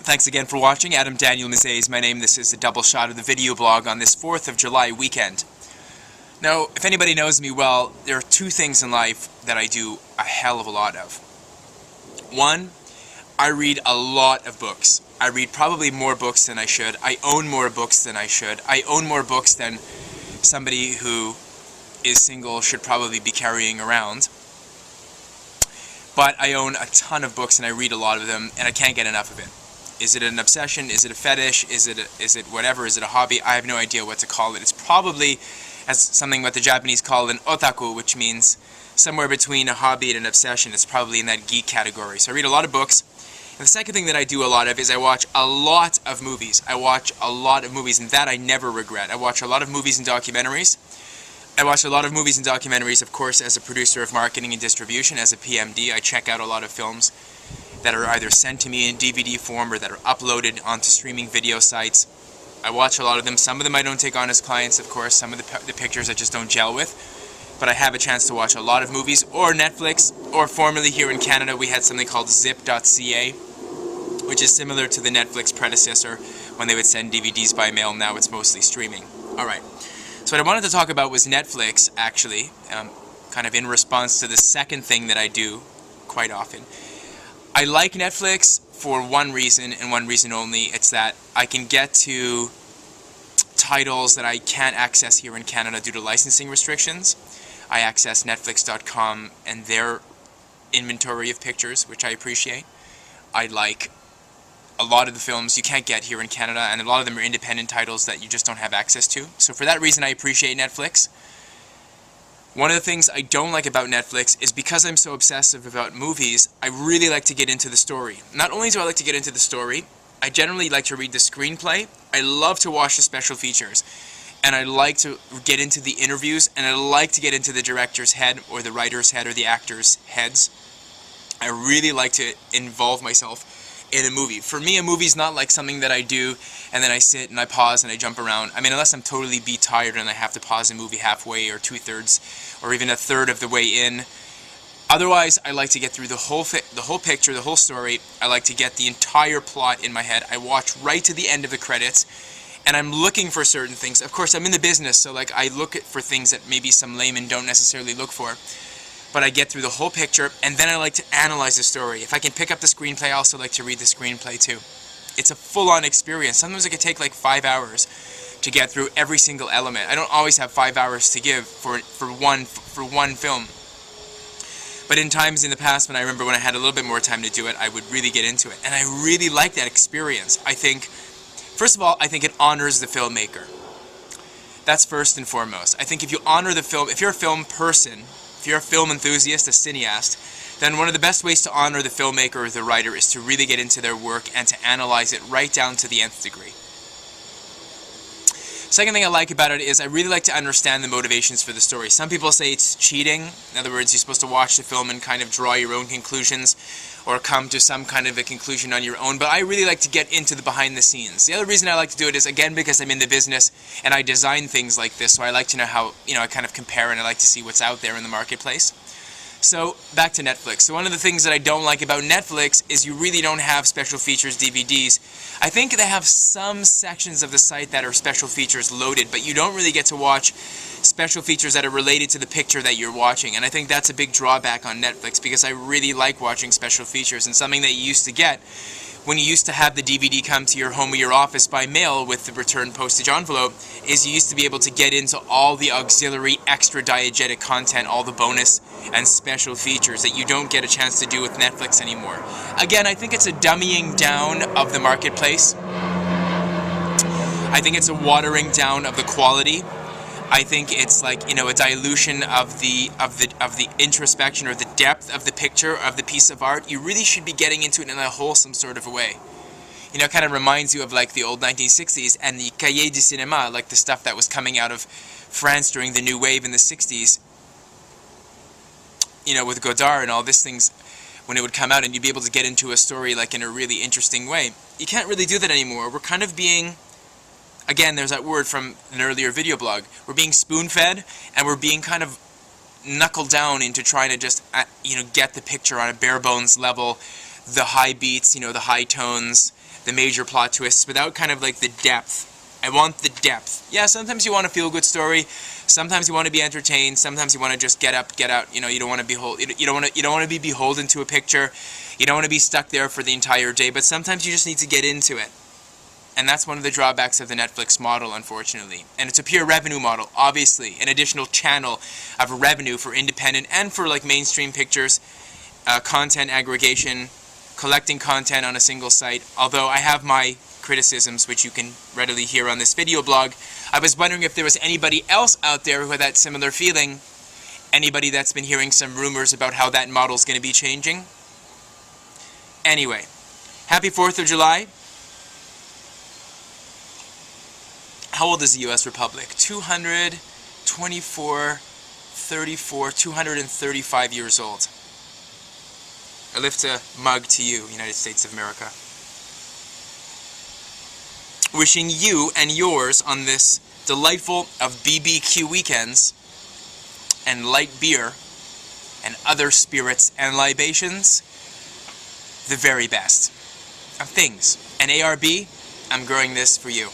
Thanks again for watching. Adam Daniel Mezei is my name. This is a double shot of the video blog on this 4th of July weekend. Now, if anybody knows me well, there are two things in life that I do a hell of a lot of. One, I read a lot of books. I read probably more books than I should. I own more books than I should. I own more books than somebody who is single should probably be carrying around. But I own a ton of books and I read a lot of them and I can't get enough of it. Is it an obsession? Is it a fetish? Is it whatever? Is it a hobby? I have no idea what to call it. It's probably as something what the Japanese call an otaku, which means somewhere between a hobby and an obsession. It's probably in that geek category. So I read a lot of books. And the second thing that I do a lot of is I watch a lot of movies. I watch a lot of movies, and that I never regret. I watch a lot of movies and documentaries. I watch a lot of movies and documentaries, of course, as a producer of marketing and distribution, as a PMD. I check out a lot of films that are either sent to me in DVD form or that are uploaded onto streaming video sites. I watch a lot of them. Some of them I don't take on as clients, of course. Some of the pictures I just don't gel with. But I have a chance to watch a lot of movies, or Netflix, or formerly here in Canada we had something called zip.ca, which is similar to the Netflix predecessor when they would send DVDs by mail. Now it's mostly streaming. Alright, so what I wanted to talk about was Netflix, actually, kind of in response to the second thing that I do quite often. I like Netflix for one reason, and one reason only. It's that I can get to titles that I can't access here in Canada due to licensing restrictions. I access Netflix.com and their inventory of pictures, which I appreciate. I like a lot of the films you can't get here in Canada, and a lot of them are independent titles that you just don't have access to. So for that reason, I appreciate Netflix. One of the things I don't like about Netflix is because I'm so obsessive about movies, I really like to get into the story. Not only do I like to get into the story, I generally like to read the screenplay. I love to watch the special features. And I like to get into the interviews, and I like to get into the director's head, or the writer's head, or the actor's heads. I really like to involve myself in a movie. For me, a movie's not like something that I do and then I sit and I pause and I jump around. I mean, unless I'm totally beat tired and I have to pause a movie halfway or 2/3 or even 1/3 of the way in. Otherwise, I like to get through the whole picture, the whole story. I like to get the entire plot in my head. I watch right to the end of the credits, and I'm looking for certain things. Of course, I'm in the business, so like I look for things that maybe some laymen don't necessarily look for. But I get through the whole picture, and then I like to analyze the story. If I can pick up the screenplay, I also like to read the screenplay too. It's a full-on experience. Sometimes it can take like 5 hours to get through every single element. I don't always have 5 hours to give for one film. But in times in the past, when I remember when I had a little bit more time to do it, I would really get into it. And I really like that experience. I think, first of all, I think it honors the filmmaker. That's first and foremost. I think if you honor the film, if you're a film person, if you're a film enthusiast, a cineast, then one of the best ways to honor the filmmaker or the writer is to really get into their work and to analyze it right down to the nth degree. Second thing I like about it is I really like to understand the motivations for the story. Some people say it's cheating. In other words, you're supposed to watch the film and kind of draw your own conclusions or come to some kind of a conclusion on your own, but I really like to get into the behind the scenes. The other reason I like to do it is, again, because I'm in the business and I design things like this, so I like to know how, I kind of compare and I like to see what's out there in the marketplace. So, back to Netflix. So one of the things that I don't like about Netflix is you really don't have special features DVDs. I think they have some sections of the site that are special features loaded, but you don't really get to watch special features that are related to the picture that you're watching. And I think that's a big drawback on Netflix, because I really like watching special features. And something that you used to get when you used to have the DVD come to your home or your office by mail with the return postage envelope is you used to be able to get into all the auxiliary extra diegetic content, all the bonus and special features that you don't get a chance to do with Netflix anymore. Again, I think it's a dummying down of the marketplace. I think it's a watering down of the quality. I think it's like, a dilution of the introspection or the depth of the picture of the piece of art. You really should be getting into it in a wholesome sort of a way. It kind of reminds you of like the old 1960s and the cahiers du cinéma, like the stuff that was coming out of France during the New Wave in the 60s. With Godard and all these things, when it would come out and you'd be able to get into a story like in a really interesting way. You can't really do that anymore. We're kind of being... Again, there's that word from an earlier video blog. We're being spoon-fed, and we're being kind of knuckled down into trying to just, get the picture on a bare-bones level, the high beats, the high tones, the major plot twists without kind of like the depth. I want the depth. Yeah, sometimes you want a feel-good story. Sometimes you want to be entertained. Sometimes you want to just get up, get out. You know, you don't want to be beholden to a picture. You don't want to be stuck there for the entire day. But sometimes you just need to get into it. And that's one of the drawbacks of the Netflix model, unfortunately. And it's a pure revenue model, obviously. An additional channel of revenue for independent and for like mainstream pictures, content aggregation, collecting content on a single site. Although I have my criticisms, which you can readily hear on this video blog. I was wondering if there was anybody else out there who had that similar feeling. Anybody that's been hearing some rumors about how that model's going to be changing. Anyway, happy 4th of July. How old is the U.S. Republic? 235 years old. I lift a mug to you, United States of America. Wishing you and yours on this delightful of BBQ weekends and light beer and other spirits and libations the very best of things. And ARB, I'm growing this for you.